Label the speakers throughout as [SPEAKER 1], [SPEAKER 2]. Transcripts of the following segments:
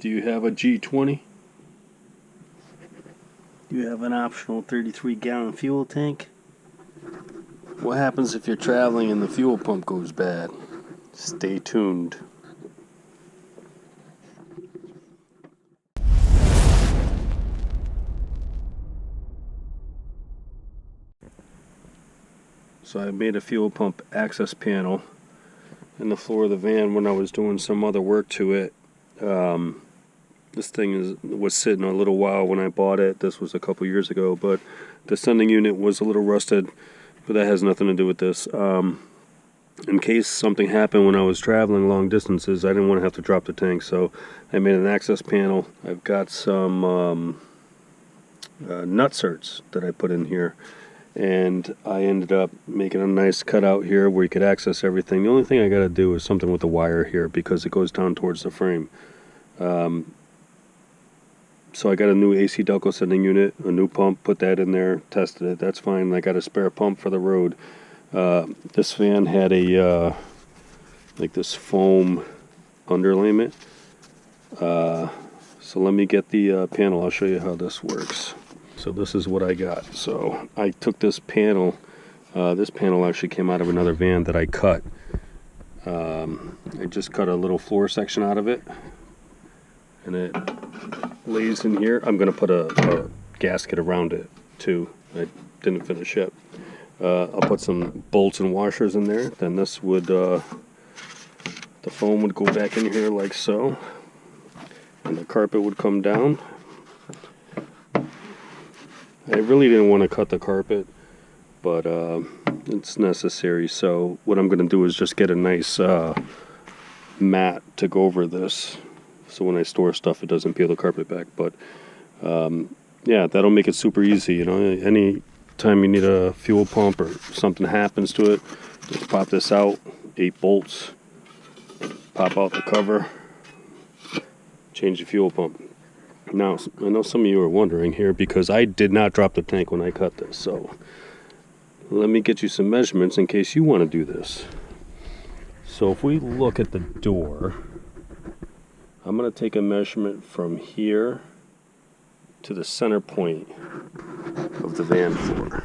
[SPEAKER 1] Do you have a G20? Do you have an optional 33-gallon fuel tank? What happens if you're traveling and the fuel pump goes bad? Stay tuned. So I made a fuel pump access panel in the floor of the van when I was doing some other work to it. This thing was sitting a little while when I bought it. This was a couple years ago, but the sending unit was a little rusted, but that has nothing to do with this. In case something happened when I was traveling long distances, I didn't want to have to drop the tank, so I made an access panel. I've got some nut certs that I put in here, and I ended up making a nice cutout here where you could access everything. The only thing I got to do is something with the wire here because it goes down towards the frame. So I got a new AC Delco sending unit, a new pump, put that in there, tested it, that's fine. I got a spare pump for the road. This fan had a like this foam underlayment. So let me get the panel, I'll show you how this works. So this is what I got. So I took this panel actually came out of another van that I cut. I just cut a little floor section out of it, and it lays in here. I'm going to put a gasket around it too. I didn't finish yet. I'll put some bolts and washers in there. Then this would, the foam would go back in here like so, and the carpet would come down. I really didn't want to cut the carpet, but it's necessary. So what I'm going to do is just get a nice mat to go over this, so when I store stuff it doesn't peel the carpet back. But yeah, that'll make it super easy. You know, any time you need a fuel pump or something happens to it, just pop this out, 8 bolts, pop out the cover, change the fuel pump. Now, I know some of you are wondering here, because I did not drop the tank when I cut this, so let me get you some measurements in case you want to do this. So if we look at the door, I'm going to take a measurement from here to the center point of the van floor.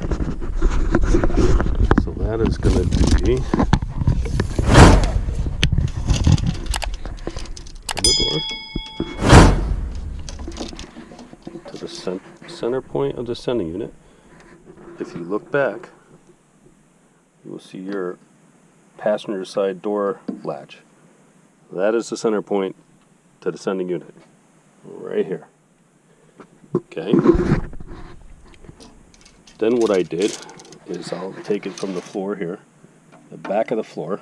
[SPEAKER 1] So that is going to be from the door to the center point of the sending unit. If you look back, you will see your passenger side door latch. That is the center point to the sending unit, right here. Okay. Then what I did is I'll take it from the floor here, the back of the floor,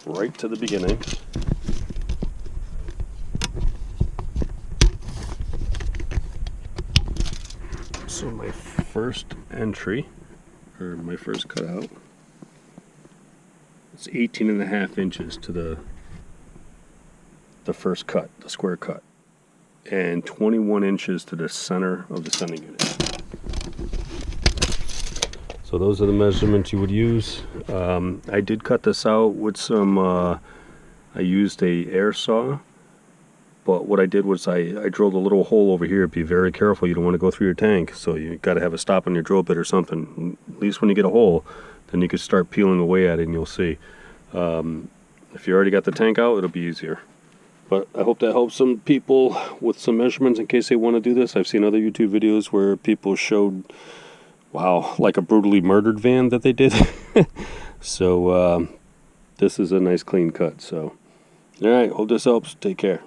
[SPEAKER 1] right to the beginning. So my first entry, or my first cutout, it's 18.5 inches to the first cut, the square cut, and 21 inches to the center of the sending unit. So those are the measurements you would use. I did cut this out with some, I used a air saw, but what I did was I drilled a little hole over here. Be very careful, you don't want to go through your tank, so you got to have a stop on your drill bit or something. At least when you get a hole, then you can start peeling away at it and you'll see. If you already got the tank out, it'll be easier. But I hope that helps some people with some measurements in case they want to do this. I've seen other YouTube videos where people showed, wow, like a brutally murdered van that they did. So this is a nice clean cut. So, all right, hope this helps. Take care.